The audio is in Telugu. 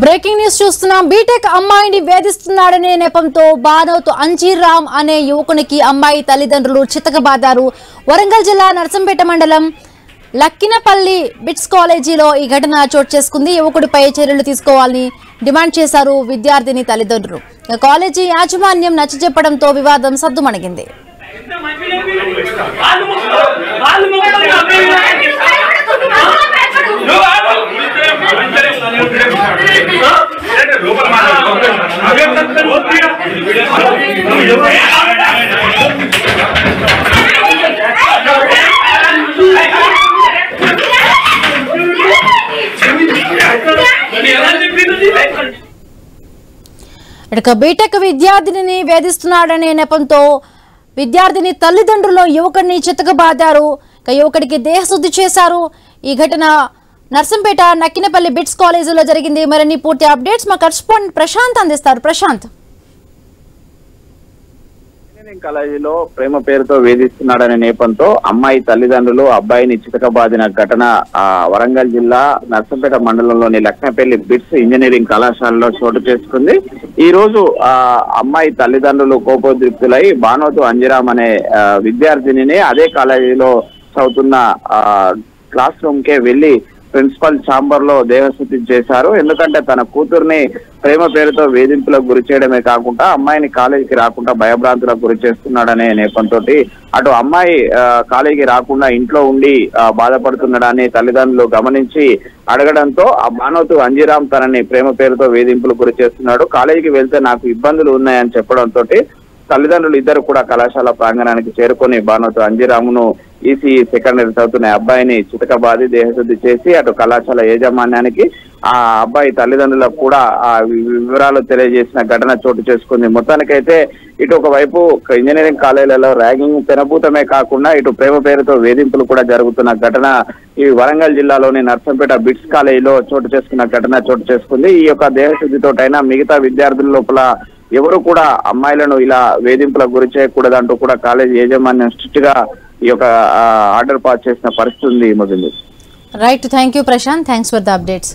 బ్రేకింగ్ న్యూస్ చూస్తున్నాం. బీటెక్ అమ్మాయిని వేధిస్తున్నాడనే నెపంతో బానోతు అంజీరామ్ అనే యువకునికి అమ్మాయి తల్లిదండ్రులు చితకబాదారు. వరంగల్ జిల్లా నర్సంపేట మండలం లక్కినపల్లి బిట్స్ కాలేజీలో ఈ ఘటన చోటు చేసుకుంది. యువకుడిపై చర్యలు తీసుకోవాలని డిమాండ్ చేశారు విద్యార్థిని తల్లిదండ్రులు. కాలేజీ యాజమాన్యం నచ్చజెప్పడంతో వివాదం సద్దుమణిగింది. బీటెక్ విద్యార్థిని వేధిస్తున్నాడనే నెపంతో విద్యార్థిని తల్లిదండ్రులు యువకుడిని చితకబాదారు. యువకుడికి దేహశుద్ధి చేశారు. ఈ ఘటన నర్సంపేట నక్కినపల్లి బిట్స్ కాలేజీలో జరిగింది. మరిన్ని పూర్తి అప్డేట్స్ మా కరెస్పాండెంట్ ప్రశాంత్ అందిస్తారు. ప్రశాంత్, కాలేజీలో ప్రేమ పేరుతో వేధిస్తున్నాడనే నేపంతో అమ్మాయి తల్లిదండ్రులు అబ్బాయిని చితకబాదిన ఘటన వరంగల్ జిల్లా నర్సంపేట మండలంలోని లక్నపల్లి బిట్స్ ఇంజనీరింగ్ కళాశాలలో చోటు చేసుకుంది. ఈ రోజు అమ్మాయి తల్లిదండ్రులు కోపోద్రిక్తులై బానోతు అంజీరామ్ అనే విద్యార్థినిని అదే కాలేజీలో చదువుతున్న క్లాస్ రూమ్ కే వెళ్లి ప్రిన్సిపల్ ఛాంబర్ లో దేహశుద్ధి చేశారు. ఎందుకంటే తన కూతుర్ని ప్రేమ పేరుతో వేధింపులకు గురి చేయడమే కాకుండా అమ్మాయిని కాలేజీకి రాకుండా భయభ్రాంతులకు గురి చేస్తున్నాడనే నేపంతో అటు అమ్మాయి కాలేజీకి రాకుండా ఇంట్లో ఉండి బాధపడుతున్నాడని తల్లిదండ్రులు గమనించి అడగడంతో ఆ బానోతు అంజీరామ్ తనని ప్రేమ పేరుతో వేధింపులకు గురి చేస్తున్నాడు, కాలేజీకి వెళ్తే నాకు ఇబ్బందులు ఉన్నాయని చెప్పడంతో తల్లిదండ్రులు ఇద్దరు కూడా కళాశాల ప్రాంగణానికి చేరుకొని బానోతు అంజీరామును ఈసీ సెకండ్ ఇయర్ చదువుతున్న అబ్బాయిని చితకబాది దేహశుద్ధి చేసి అటు కళాశాల యాజమాన్యానికి ఆ అబ్బాయి తల్లిదండ్రులకు కూడా ఆ వివరాలు తెలియజేసిన ఘటన చోటు చేసుకుంది. మొత్తానికైతే ఇటు ఒకవైపు ఇంజనీరింగ్ కాలేజీలలో ర్యాగింగ్ పెనభూతమే కాకుండా ఇటు ప్రేమ పేరుతో వేధింపులు కూడా జరుగుతున్న ఘటన ఈ వరంగల్ జిల్లాలోని నర్సంపేట బిట్స్ కాలేజీలో చోటు చేసుకున్న ఘటన చోటు చేసుకుంది. ఈ యొక్క దేహశుద్ధితోటైనా మిగతా విద్యార్థుల లోపల ఎవరు కూడా అమ్మాయిలను ఇలా వేధింపులకు గురి చేయకూడదంటూ కూడా కాలేజీ యాజమాన్యం స్ట్రిక్ట్ గా ఈ యొక్క ఆర్డర్ పాస్ చేసిన పరిస్థితి ఉంది. మొదలు right, thank you Prashant, thanks for the updates.